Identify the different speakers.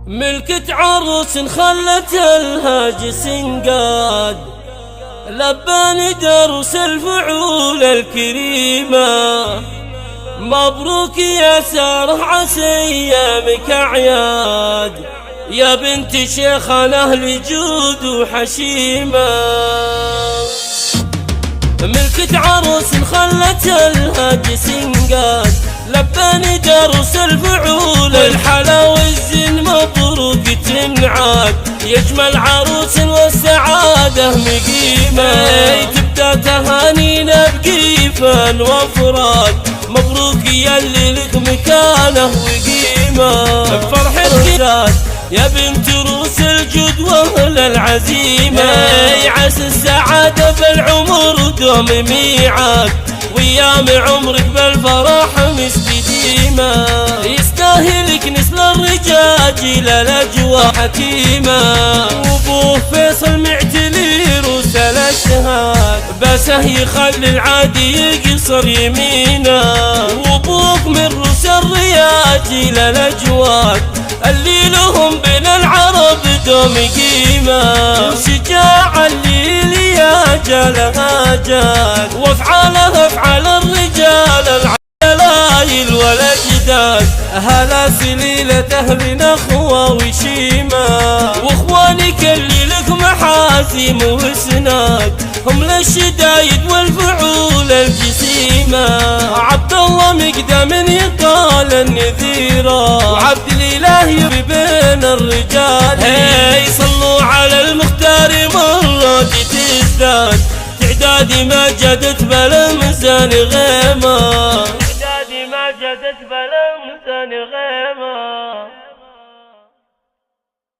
Speaker 1: ملكة عروس خلت الهاجس انقاد، لباني درس الفعول الكريمة. مبروك يا سارة عسى ايامك اعياد، يا بنت شيخنا اهل جود وحشيمة. ملكة عروس خلت الهاجس انقاد، لباني درس الفعول الحلا والزين. مبروك تنعاد يجمل عروس والسعادة مقيمة. تبدأ تهانينا بقيفا وافراد، مبروك يا اللي لك مكانه وقيمة. بفرح الجداد يا بنت روس الجود واهل العزيمة. عسى السعادة بالعمر دوم ميعاد، وايام عمرك بالفرح مستديمة. يستاهلك نسل الرجال جيل الاجواء حكيمة. وابوه فيصل معتلي روس الاشهاد، بسه يخلي العادي يقصر يمينه. وابوك من روس الرياض جيل الاجواد، اللي لهم بين العرب دوم قيمة. شجاع الليل يا جالها جاد، وافعالها افعال الرجال العلايل والاجداد. هلا سليلة اهل اخوة وشيمة، واخوانك اللي لك محاسم وسناد، هم للشدايد والفعول الجسيمة. عبد الله مقدم يقال النذيرة، وعبد الاله بين الرجال. هي صلوا على المختار مرة تزداد، تعدادي ما جدت بلا ميزان غيمة. تعدادي ما جدت بلا ميزان غيمة.